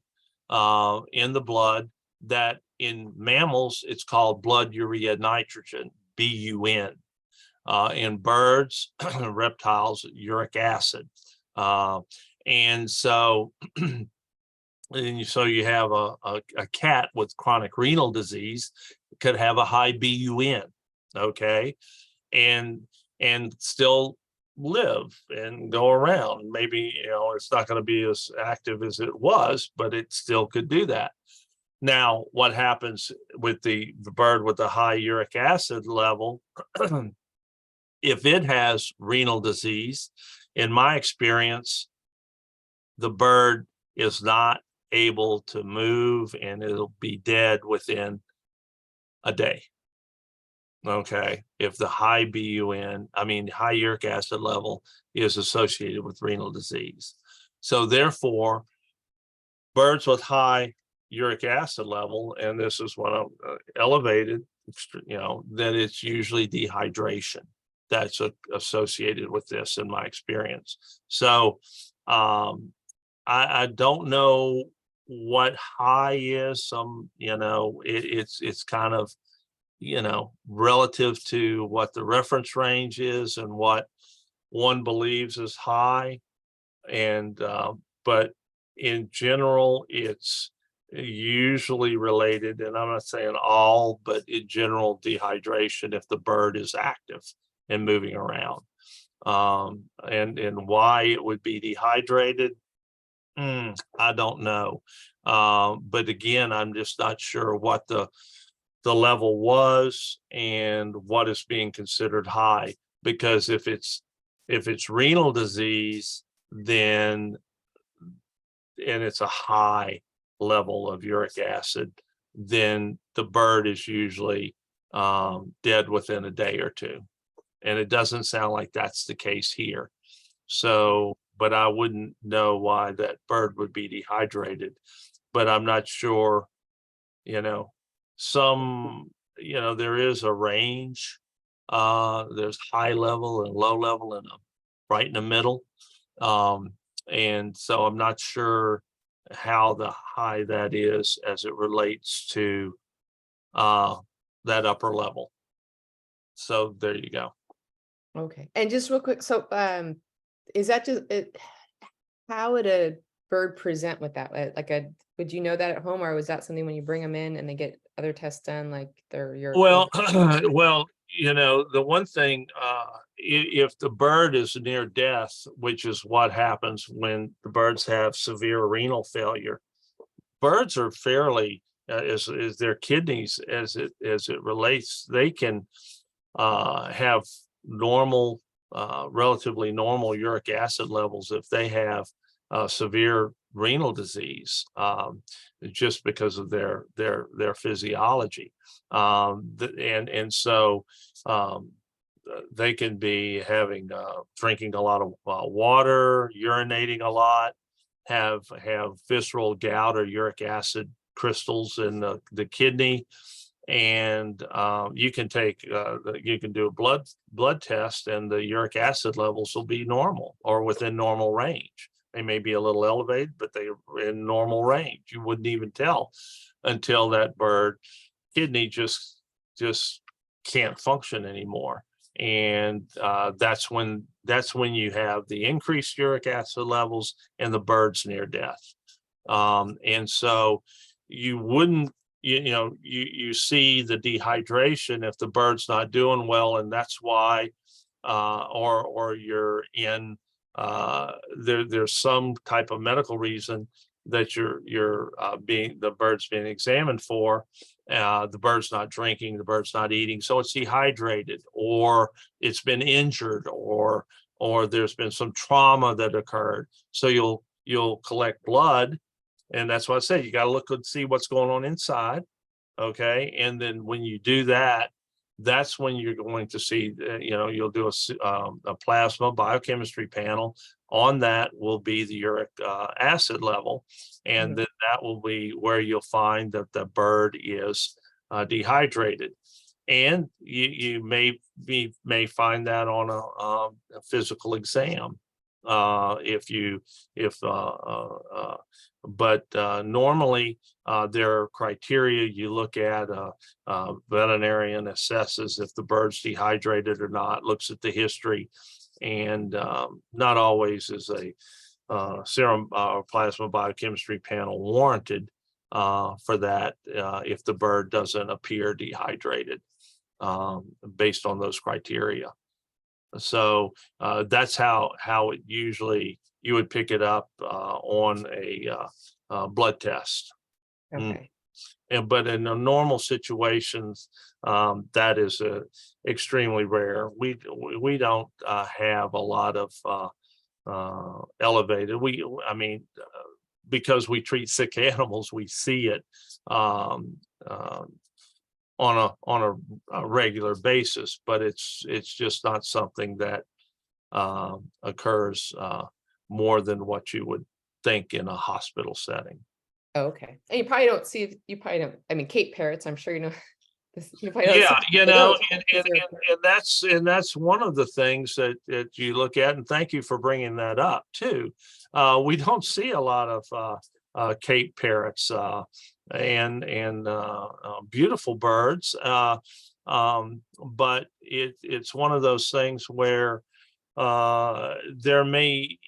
in the blood, that in mammals it's called blood urea nitrogen, BUN. In birds, reptiles, uric acid, and so you have a cat with chronic renal disease could have a high BUN, okay, and still live and go around. Maybe, it's not going to be as active as it was, but it still could do that. Now, what happens with the bird with the high uric acid level, if it has renal disease, in my experience, the bird is not able to move, and it'll be dead within a day. Okay, if the high high uric acid level is associated with renal disease. So therefore, birds with high uric acid level, and this is what I'm elevated, then it's usually dehydration that's associated with this in my experience. So I don't know what high is. It's kind of, relative to what the reference range is and what one believes is high. And but in general, it's usually related, and I'm not saying all, but in general, dehydration if the bird is active and moving around. And why it would be dehydrated, I don't know. But again, I'm just not sure what the level was and what is being considered high, because if it's renal disease, then, and it's a high level of uric acid, then the bird is usually dead within a day or two, and it doesn't sound like that's the case here. So, but I wouldn't know why that bird would be dehydrated, but I'm not sure, there is a range. There's high level and low level, and right in the middle. And so I'm not sure how the high that is as it relates to that upper level. So there you go. Okay. And just real quick, so is that just it? How would a bird present with that? Would you know that at home, or was that something when you bring them in and they get other tests done, like they're your? Well, well, the one thing, if the bird is near death, which is what happens when the birds have severe renal failure, birds are fairly, is their kidneys as it relates, they can have normal, relatively normal uric acid levels if they have severe renal disease, just because of their physiology, and so they can be having drinking a lot of water, urinating a lot, have visceral gout or uric acid crystals in the kidney. And you can do a blood test, and the uric acid levels will be normal or within normal range. They may be a little elevated, but they're in normal range. You wouldn't even tell until that bird kidney just can't function anymore. And that's when you have the increased uric acid levels and the bird's near death. And so you wouldn't, you see the dehydration if the bird's not doing well, and that's why, or you're in, there's some type of medical reason that the bird's being examined for. The bird's not drinking, the bird's not eating, so it's dehydrated, or it's been injured, or there's been some trauma that occurred. So you'll collect blood. And that's what I said, you got to look and see what's going on inside. Okay. And then when you do that, that's when you're going to see, you'll do a plasma biochemistry panel. On that will be the uric acid level. And then that will be where you'll find that the bird is dehydrated. And you may find that on a physical exam. But normally there are criteria you look at. Veterinarian assesses if the bird's dehydrated or not, looks at the history, and not always is a serum plasma biochemistry panel warranted for that if the bird doesn't appear dehydrated based on those criteria. So that's how it usually you would pick it up on a blood test. Okay. But in the normal situations, that is extremely rare. We don't have a lot of elevated. Because we treat sick animals, we see it on a regular basis, but it's just not something that occurs more than what you would think in a hospital setting. Okay. And you Cape parrots, I'm sure this. Yeah, and that's one of the things that you look at, and thank you for bringing that up too. We don't see a lot of Cape parrots and beautiful birds, but it's one of those things where there may,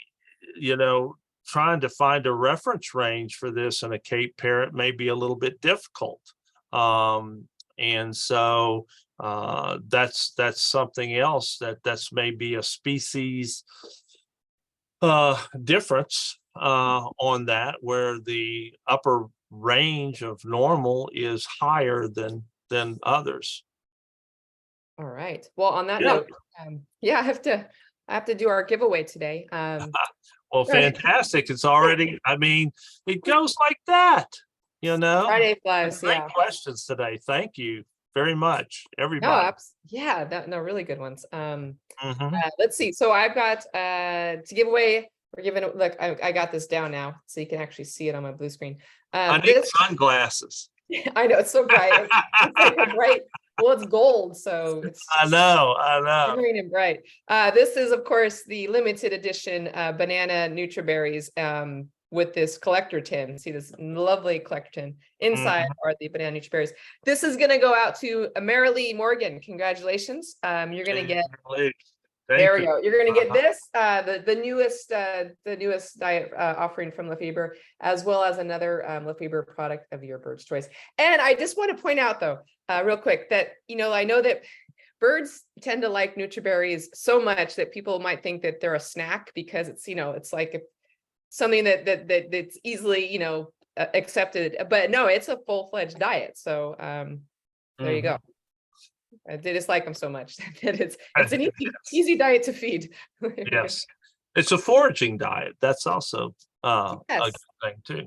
trying to find a reference range for this in a Cape parrot may be a little bit difficult. And so that's something else that's maybe a species difference on that, where the upper range of normal is higher than others. All right. Well, on that note, I have to do our giveaway today. Well, fantastic. It's already, it goes like that, Friday flies. Great questions today. Thank you very much, everybody. No, really good ones. Let's see. So I've got to give away. We're giving it. Look, I got this down now, so you can actually see it on my blue screen. I need sunglasses. I know, it's so bright. It's like a bright. Well, it's gold, so it's. I know. Green and bright. This is, of course, the limited edition banana Nutriberries with this collector tin. See this lovely collector tin. Inside are the banana Nutriberries. This is going to go out to Marilee Morgan. Congratulations. You're going to get There we you. go. You're going to get Uh-huh. this, the newest diet offering from Lafeber, as well as another Lafeber product of your bird's choice. And I just want to point out though, real quick, that, I know that birds tend to like nutriberries so much that people might think that they're a snack because it's, it's like something that's easily, accepted, but no, it's a full-fledged diet. So there you go. They just like them so much that it's an easy diet to feed. Yes, it's a foraging diet. That's also a Yes. good thing too.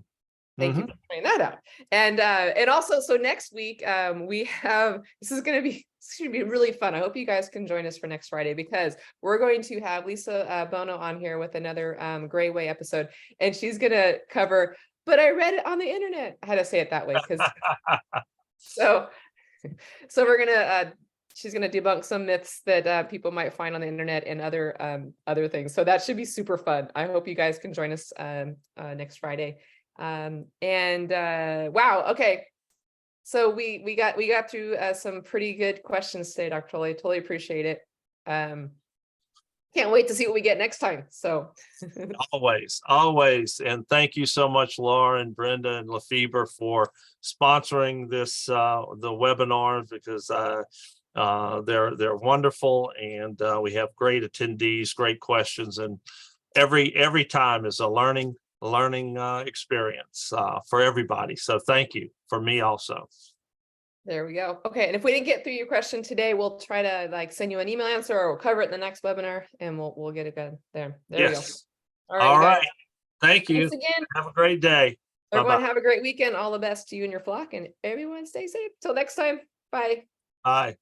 Thank you for pointing that out. And also, so next week we have, this is going to be really fun. I hope you guys can join us for next Friday, because we're going to have Lisa Bono on here with another Gray Way episode, and she's going to cover, but I read it on the internet. I had to say it that way because so we're gonna she's gonna debunk some myths that people might find on the internet and other things. So that should be super fun. I hope you guys can join us next Friday. Wow, okay. So we got through some pretty good questions today, Dr. Tully. Totally appreciate it. Can't wait to see what we get next time. So always. And thank you so much, Laura and Brenda and Lafeber, for sponsoring this the webinars, because they're wonderful, and we have great attendees, great questions, and every time is a learning experience for everybody. So thank you for me also. there we go. Okay, and if we didn't get through your question today, we'll try to send you an email answer, or we'll cover it in the next webinar, and we'll get it good there. There Yes. we go. All right. Thank you. Thanks again. Have a great day. Everyone Bye-bye. have a great weekend. All the best to you and your flock, and everyone stay safe. Till next time. Bye. Bye.